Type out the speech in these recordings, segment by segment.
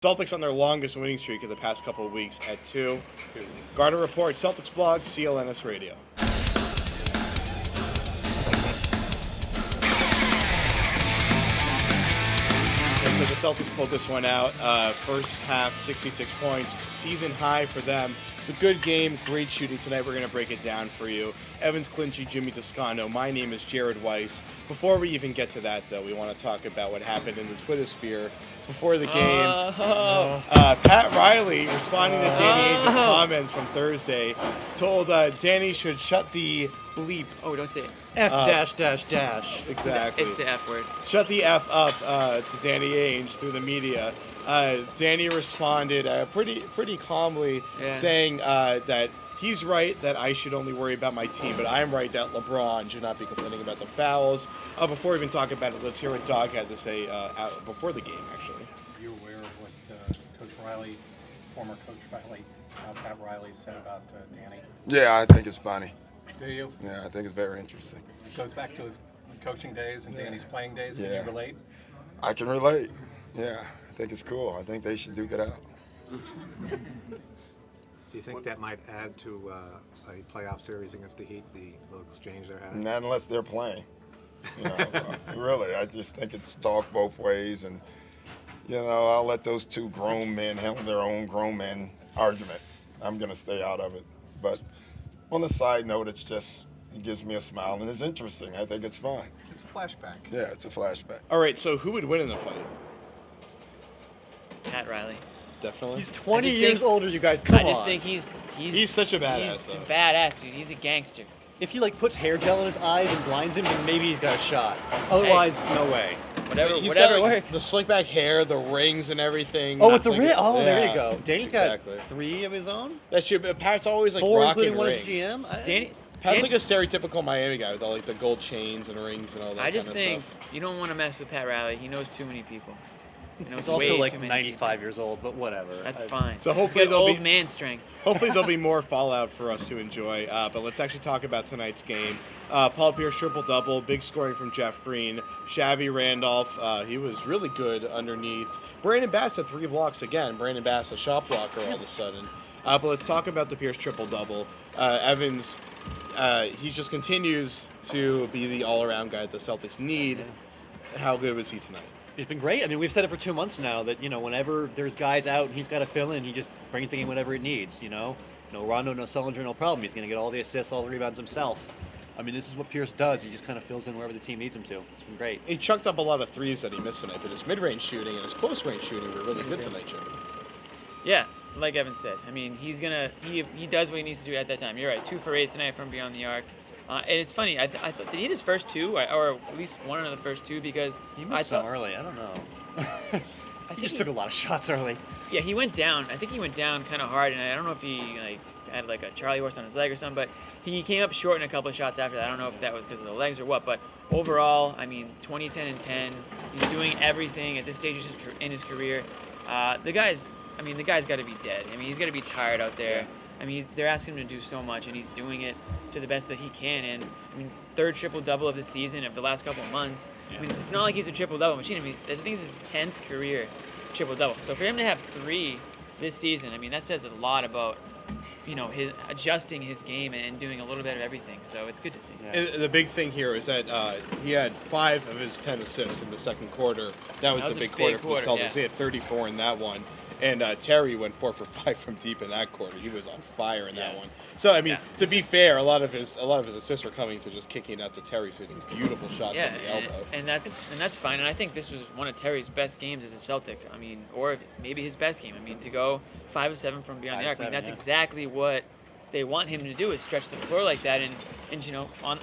Celtics on their longest winning streak of the past couple of weeks at 2. Garnett Report, Celticsblog, CLNS Radio. And so the Celtics pulled this one out. First half, 66 points, season high for them. It's a good game, great shooting tonight. We're going to break it down for you. Evans, Clinchy, Jimmy Toscano. My name is Jared Weiss. Before we even get to that, though, we want to talk about what happened in the Twitter sphere before the game. Pat Riley, responding to Danny Ainge's comments from Thursday, told Danny should shut the bleep. Oh, don't say it. F dash dash dash. Exactly. It's the F word. Shut the F up to Danny Ainge through the media. Danny responded pretty calmly, saying that he's right that I should only worry about my team, but I'm right that LeBron should not be complaining about the fouls. Before we even talk about it, let's hear what Dog had to say before the game, actually. Are you aware of what Coach Riley, former Coach Riley, Pat Riley said about Danny? Yeah, I think it's funny. Do you? Yeah, I think it's very interesting. It goes back to his coaching days and Danny's playing days. Can you relate? I can relate. Yeah, I think it's cool. I think they should duke it out. Do you think that might add to a playoff series against the Heat, the little exchange they're having? Not unless they're playing. You know, really, I just think it's talk both ways, and I'll let those two grown men handle their own grown men argument. I'm gonna stay out of it. But on the side note, it gives me a smile and it's interesting. I think it's fun. It's a flashback. Yeah, it's a flashback. All right, so who would win in the fight? Pat Riley. Definitely. He's 20 years older, you guys. Come on. I just think he's such a badass, he's though. a badass, dude. He's a gangster. If he puts hair gel in his eyes and blinds him, then maybe he's got a shot. Otherwise, no way. Whatever He's got, works. The slick back hair, the rings and everything. Oh, with the ring. ring. Oh, yeah. there you go. Danny's Exactly. got 3 of his own. That's true. But Pat's always 4, rocking including one as rings. GM. Danny. Pat's like a stereotypical Miami guy with all the gold chains and rings and all that. I just kind of think stuff. you don't want to mess with Pat Riley. He knows too many people. He knows He's also way too many 95 people. years old, but whatever. That's fine. So He's hopefully got there'll old be man strength. Hopefully there'll be more fallout for us to enjoy. But let's actually talk about tonight's game. Paul Pierce triple-double, big scoring from Jeff Green. Shavlik Randolph, he was really good underneath. Brandon Bass had 3 blocks again. Brandon Bass, a shot blocker all of a sudden. But let's talk about the Pierce triple-double. Evans, he just continues to be the all-around guy that the Celtics need. How good was he tonight? He's been great. I mean, we've said it for 2 months now that, whenever there's guys out and he's got to fill in, he just brings the game whatever it needs, No Rondo, no Sullinger, no problem. He's going to get all the assists, all the rebounds himself. I mean, this is what Pierce does. He just kind of fills in wherever the team needs him to. It's been great. He chucked up a lot of threes that he missed tonight, but his mid-range shooting and his close-range shooting were really good tonight, Jimmy. Yeah, like Evan said. I mean, he does what he needs to do at that time. You're right. 2 for 8 tonight from beyond the arc. And it's funny. I thought, did he hit his first 2, or at least one of the first 2? Because He missed some early. I don't know. He just took a lot of shots early. Yeah, he went down. I think he went down kind of hard, and I don't know if he had a Charlie horse on his leg or something, but he came up short in a couple of shots after that. I don't know if that was because of the legs or what, but overall, I mean, 20, 10, and 10. He's doing everything at this stage in his career. The guy's got to be dead. I mean, he's got to be tired out there. I mean, they're asking him to do so much, and he's doing it to the best that he can. And I mean, 3rd triple-double of the season, of the last couple of months. Yeah. I mean, it's not like he's a triple-double machine. I mean, I think this is his 10th career triple-double. So for him to have 3 this season, I mean, that says a lot about his adjusting his game and doing a little bit of everything. So it's good to see. Yeah. And the big thing here is that he had 5 of his 10 assists in the second quarter. That was the big quarter for the Celtics. Yeah. He had 34 in that one. And Terry went 4 for 5 from deep in that quarter. He was on fire in that one. So I mean, to be fair, a lot of his assists are coming to just kicking out to Terry, hitting beautiful shots on the elbow. And that's fine. And I think this was one of Terry's best games as a Celtic. I mean, or maybe his best game. I mean, to go 5 of 7 from beyond the arc. I mean, that's exactly what they want him to do, is stretch the floor like that. And on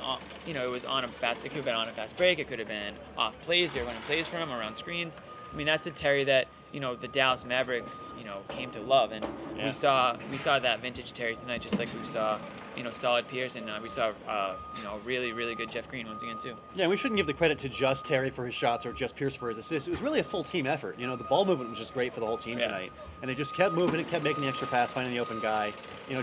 it was on a fast. It could have been on a fast break. It could have been off plays. They were running plays for him around screens. I mean, that's the Terry that the Dallas Mavericks, came to love, and we saw that vintage Terry tonight, just like we saw, solid Pierce, and we saw, really, really good Jeff Green once again too. Yeah, we shouldn't give the credit to just Terry for his shots or just Pierce for his assists. It was really a full team effort. The ball movement was just great for the whole team tonight, and they just kept moving and kept making the extra pass, finding the open guy.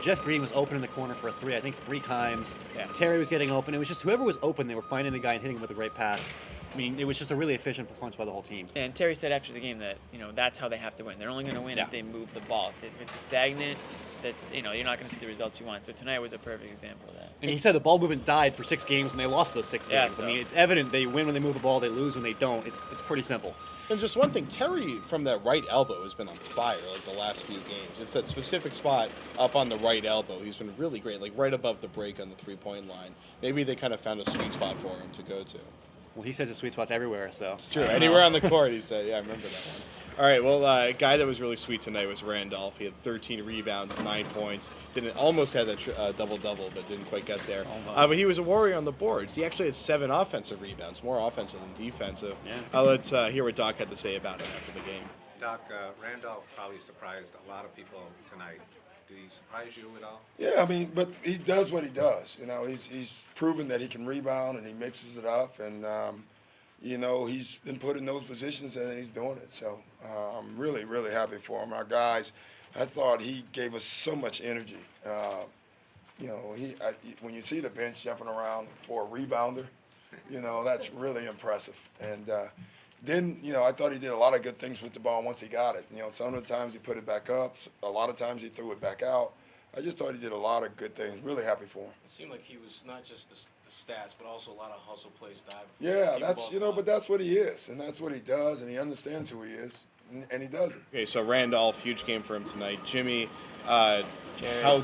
Jeff Green was open in the corner for a 3, I think 3 times. Yeah. Terry was getting open. It was just whoever was open, they were finding the guy and hitting him with a great pass. I mean, it was just a really efficient performance by the whole team. And Terry said after the game that, that's how they have to win. They're only going to win if they move the ball. If it's stagnant, that you're not going to see the results you want. So tonight was a perfect example of that. And he said the ball movement died for 6 games, and they lost those 6 Yeah, games. so- I mean, it's evident they win when they move the ball, they lose when they don't. It's pretty simple. And just one thing, Terry from that right elbow has been on fire like the last few games. It's that specific spot up on the right elbow. He's been really great, like right above the break on the 3-point line. Maybe they kind of found a sweet spot for him to go to. Well, he says his sweet spot's everywhere, so. It's true. Anywhere on the court, he said. Yeah, I remember that one. All right, well, a guy that was really sweet tonight was Randolph. He had 13 rebounds, 9 points. Almost had that double-double, but didn't quite get there. But he was a warrior on the boards. He actually had 7 offensive rebounds, more offensive than defensive. Yeah. Let's hear what Doc had to say about him after the game. Doc, Randolph probably surprised a lot of people tonight. Did he surprise you at all? Yeah, I mean, but he does what he does. He's proven that he can rebound and he mixes it up, and he's been put in those positions and he's doing it. So I'm really, really happy for him. Our guys, I thought he gave us so much energy. When you see the bench jumping around for a rebounder, that's really impressive. And then, I thought he did a lot of good things with the ball once he got it. Some of the times he put it back up. A lot of times he threw it back out. I just thought he did a lot of good things. Really happy for him. It seemed like he was not just the stats, but also a lot of hustle plays, dive. Yeah, but that's what he is, and that's what he does, and he understands who he is, and he does it. Okay, so Randolph, huge game for him tonight. Jimmy, how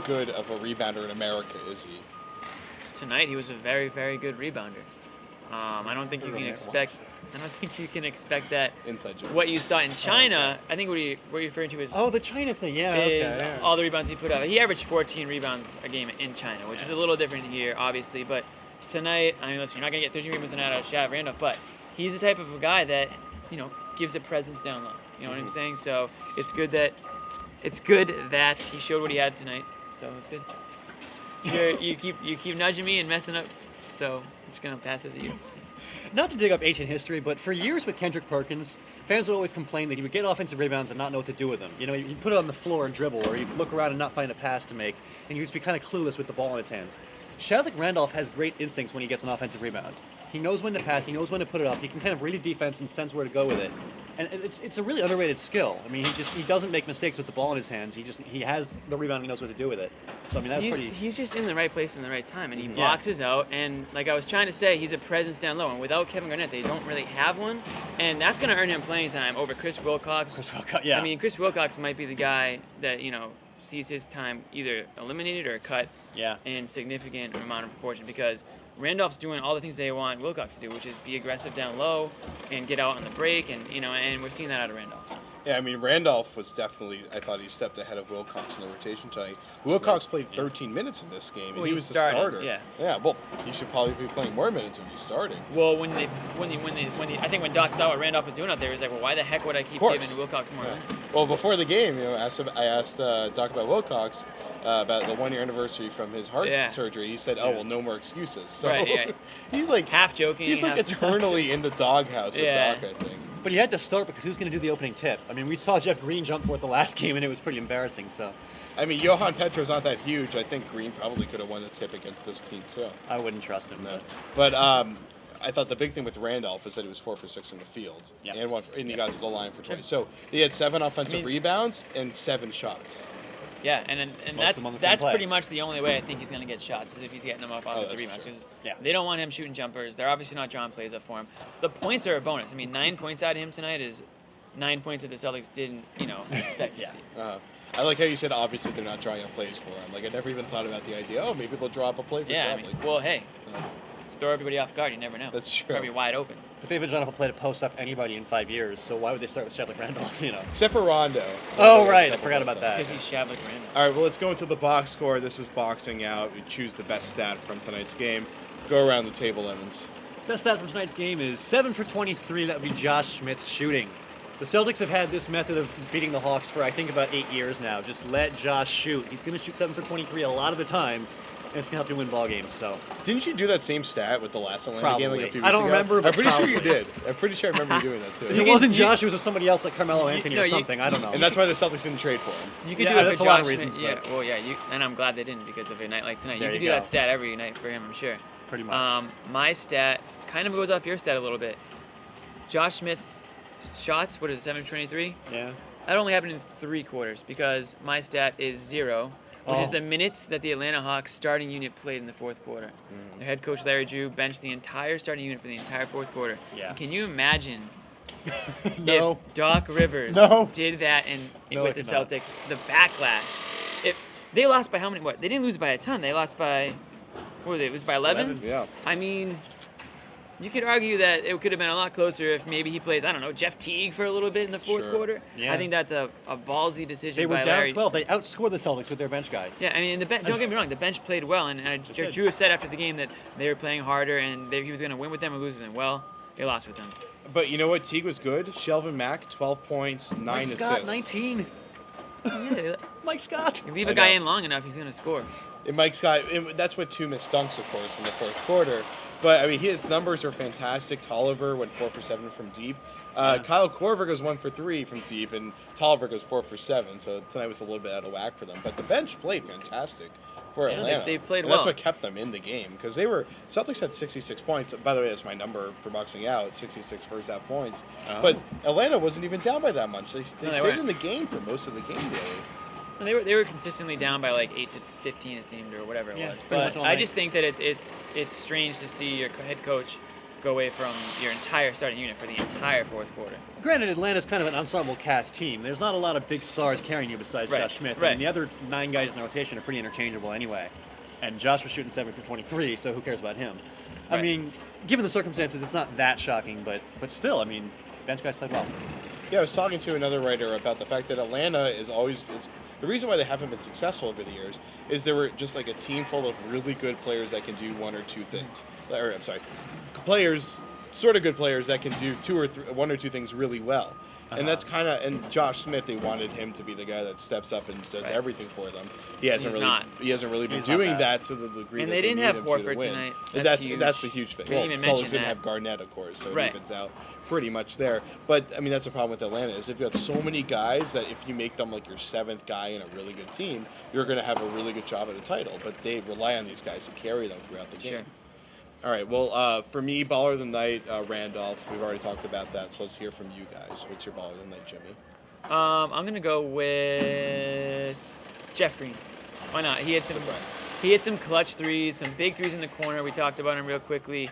good of a rebounder in America is he? Tonight he was a very, very good rebounder. I don't think you can expect. I don't think you can expect that. Inside jokes. What you saw in China, I think what you're referring to is The China thing, is all the rebounds he put out. He averaged 14 rebounds a game in China, which is a little different here, obviously. But tonight, listen, you're not gonna get 13 rebounds and out of Shav Randolph, but he's the type of a guy that gives a presence down low. You know what I'm saying? So it's good that he showed what he had tonight. So it's good. You keep nudging me and messing up, so I'm just gonna pass it to you. Not to dig up ancient history, but for years with Kendrick Perkins, fans would always complain that he would get offensive rebounds and not know what to do with them. He'd put it on the floor and dribble, or he'd look around and not find a pass to make, and he'd just be kind of clueless with the ball in his hands. Shavlik Randolph has great instincts when he gets an offensive rebound. He knows when to pass, he knows when to put it up, he can kind of read a defense and sense where to go with it. And it's a really underrated skill. I mean, he doesn't make mistakes with the ball in his hands. He has the rebound, he knows what to do with it. So that's pretty. He's just in the right place in the right time, and he blocks his out. And like I was trying to say, he's a presence down low. And without Kevin Garnett, they don't really have one, and that's going to earn him playing time over Chris Wilcox. Yeah. I mean, Chris Wilcox might be the guy that sees his time either eliminated or cut in significant amount of proportion, because Randolph's doing all the things they want Wilcox to do, which is be aggressive down low and get out on the break, and and we're seeing that out of Randolph. Yeah, I mean, Randolph was definitely, I thought he stepped ahead of Wilcox in the rotation tonight. Wilcox played 13 minutes in this game, and he was the starter. Yeah. Yeah, well, he should probably be playing more minutes if he's starting. Well, I think when Doc saw what Randolph was doing out there, he was like, well, why the heck would I keep giving Wilcox more minutes? Well, before the game, I asked Doc about Wilcox, about the 1-year anniversary from his heart surgery. He said, "Oh, well, no more excuses." So he's like half joking. He's like eternally in the doghouse with Doc, I think. But he had to start because he was going to do the opening tip. I mean, we saw Jeff Green jump for it the last game, and it was pretty embarrassing. So, I mean, Johan Petro's not that huge. I think Green probably could have won the tip against this team too. I wouldn't trust him. No. But I thought the big thing with Randolph is that he was 4 for 6 from the field, and he got to the line for twice. So he had 7 offensive rebounds and 7 shots. Yeah, and that's pretty much the only way I think he's going to get shots, is if he's getting them off offensive rebounds. Because they don't want him shooting jumpers. They're obviously not drawing plays up for him. The points are a bonus. I mean, 9 points out of him tonight is 9 points that the Celtics didn't, expect to see. I like how you said obviously they're not drawing up plays for him. Like I never even thought about the idea. Oh, maybe they'll draw up a play for Shavlik. Well, hey, throw everybody off guard. You never know. That's true. Probably wide open. But they haven't drawn up a play to post up anybody in 5 years, so why would they start with Shavlik Randolph? Except for Rondo. Oh, right. I forgot about that. Because he's Shavlik Randolph. All right, well, let's go into the box score. This is boxing out. We choose the best stat from tonight's game. Go around the table, Evans. Best stat from tonight's game is 7 for 23. That would be Josh Smith's shooting. The Celtics have had this method of beating the Hawks for, I think, about 8 years now. Just let Josh shoot. He's going to shoot 7 for 23 a lot of the time, and it's going to help you win ball games. So, didn't you do that same stat with the last Atlanta game like a few weeks ago? I don't remember, but I'm pretty sure you did. I'm pretty sure I remember you doing that too. If it wasn't Josh, it was with somebody else like Carmelo Anthony or something. I don't know. And that's why the Celtics didn't trade for him. You could do it that's for a lot of Josh reasons. Smith. Yeah, well, and I'm glad they didn't, because of a night like tonight. There You could you do go. that stat every night for him, I'm sure. Pretty much. My stat kind of goes off your stat a little bit. Josh Smith's shots, what is it, 723? Yeah. That only happened in 3 quarters because my stat is 0, which is Oh. the minutes that the Atlanta Hawks starting unit played in the fourth quarter. Their head coach Larry Drew benched the entire starting unit for the entire fourth quarter. Yeah. And can you imagine No. if Doc Rivers No. did that No, with I the cannot. Celtics? The backlash. If they lost by how many? What? They didn't lose by a ton. They lost by, what were they? Lose by 11? Yeah. I mean, you could argue that it could have been a lot closer if maybe he plays, I don't know, Jeff Teague for a little bit in the fourth Sure. quarter. Yeah. I think that's a ballsy decision They were by down Larry. 12. They outscored the Celtics with their bench guys. Yeah, I mean, and don't get me wrong, the bench played well, and did. Drew said after the game that they were playing harder and he was going to win with them or lose with them. Well, they lost with them. But you know what? Teague was good. Shelvin Mack, 12 points, 9 Mike assists. Scott, 19. Yeah, Mike Scott. you leave I a guy know. in long enough, he's going to score. And Mike Scott, that's with 2 missed dunks, of course, in the fourth quarter. But, I mean, his numbers are fantastic. Tolliver went 4 for 7 from deep. Kyle Korver goes 1 for 3 from deep, and Tolliver goes 4 for 7. So tonight was a little bit out of whack for them. But the bench played fantastic for Yeah, Atlanta. they played and that's well. what kept them in the game. Because Celtics had 66 points. By the way, that's my number for boxing out, 66 first half points. Oh. But Atlanta wasn't even down by that much. They they stayed weren't. in the game for most of the game, really. And they were consistently down by like 8 to 15, it seemed, or whatever it Yeah, was. pretty much But all I night. just think that it's strange to see your head coach go away from your entire starting unit for the entire fourth quarter. Granted, Atlanta's kind of an ensemble cast team. There's not a lot of big stars carrying you besides Right, Josh Smith. I right. mean, the other 9 guys in the rotation are pretty interchangeable anyway. And Josh was shooting 7 for 23, so who cares about him? I Right. mean, given the circumstances, it's not that shocking, but still, I mean, bench guys played well. Yeah, I was talking to another writer about the fact that Atlanta is the reason why they haven't been successful over the years is they were just like a team full of really good players that can do 1 or 2 things. Or I'm sorry, sort of good players that can do 1 or 2 things really well. And that's and Josh Smith, they wanted him to be the guy that steps up and does Right. everything for them. He hasn't He's really not. he hasn't really been He's not doing that. that to the degree And that they didn't need have him to Horford win. tonight. And That's that's the huge. huge thing. We didn't even Celtics mention didn't that. have Garnett, of course, so Right. it evens out pretty much there. But I mean, that's the problem with Atlanta is if you have so many guys that if you make them like your 7th guy in a really good team, you're going to have a really good job at a title. But they rely on these guys to carry them throughout the game. Sure. All right. Well, for me, baller of the night, Randolph. We've already talked about that, so let's hear from you guys. What's your baller of the night, Jimmy? I'm going to go with Jeff Green. Why not? He had some clutch threes, some big threes in the corner. We talked about him real quickly.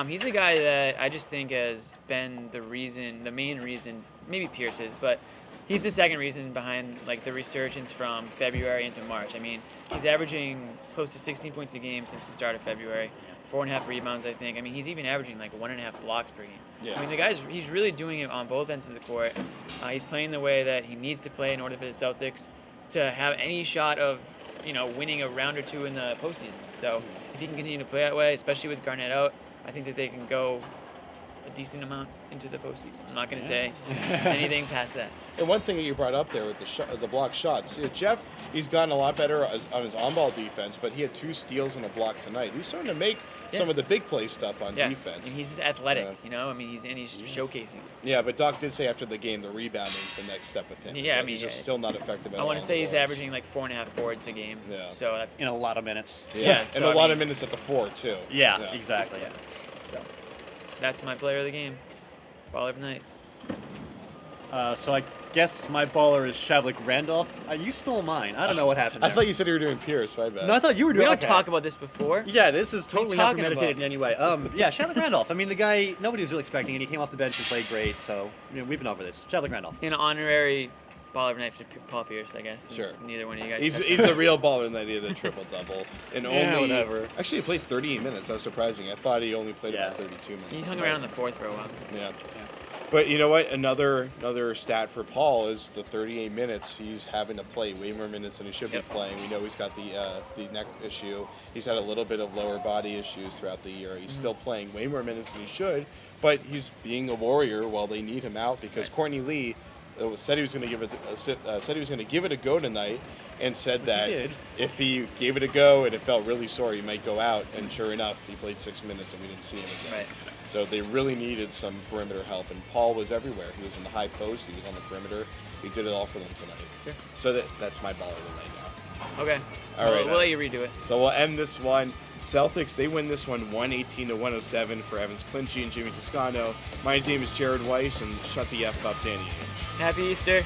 He's a guy that I just think has been the main reason, maybe Pierce is, but he's the second reason behind like the resurgence from February into March. I mean, he's averaging close to 16 points a game since the start of February, 4.5 rebounds, I think. I mean, he's even averaging like 1.5 blocks per game. Yeah. I mean, he's really doing it on both ends of the court. He's playing the way that he needs to play in order for the Celtics to have any shot of, winning a round or 2 in the postseason. So if he can continue to play that way, especially with Garnett out, I think that they can go a decent amount into the postseason. I'm not going to say anything past that. And one thing that you brought up there with the block shots, Jeff, he's gotten a lot better on his on-ball defense, but he had 2 steals and a block tonight. He's starting to make some of the big play stuff on defense. And he's athletic, I mean, he's showcasing. Yeah, but Doc did say after the game the rebounding is the next step with him. Yeah, He's just still not effective at all. I want to say he's on the boards. averaging like 4.5 boards a game. Yeah. So that's In a lot of minutes. Yeah, and so a I lot mean- of minutes at the 4 too. Yeah, exactly. yeah. So that's my player of the game. Baller of the night. So I guess my baller is Shavlik Randolph. You stole mine. I don't know what happened I there. thought you said you were doing Pierce. My bad. No, I thought you were We doing don't okay. talk about this before. Yeah, this is totally not talking premeditated about? in any way. Yeah, Shavlik Randolph. I mean, the guy, nobody was really expecting it. He came off the bench and played great, so we've been over this. Shavlik Randolph. An honorary baller of the night for Paul Pierce, I guess. Since Sure. neither one of you guys. He's touched the real baller in that he had a triple double and Yeah, only whatever. Actually, he played 38 minutes. That was surprising. I thought he only played Yeah. about 32 minutes. He's hung around in the fourth for a while. Yeah. But you know what? Another stat for Paul is the 38 minutes he's having to play way more minutes than he should Yep. be playing. We know he's got the neck issue. He's had a little bit of lower body issues throughout the year. He's still playing way more minutes than he should, but he's being a warrior while they need him out because Courtney Lee said he was going to give it a go tonight, and said that did. if he gave it a go and it felt really sore, he might go out. And sure enough, he played 6 minutes and we didn't see him again. Right. So they really needed some perimeter help, and Paul was everywhere. He was in the high post, he was on the perimeter. He did it all for them tonight. Sure. So that's my baller of the night now. Okay. All right, We'll let you redo it. So we'll end this one. Celtics, they win this one 118-107 for Evans Clinchy and Jimmy Toscano. My name is Jared Weiss, and shut the F up, Danny. Happy Easter.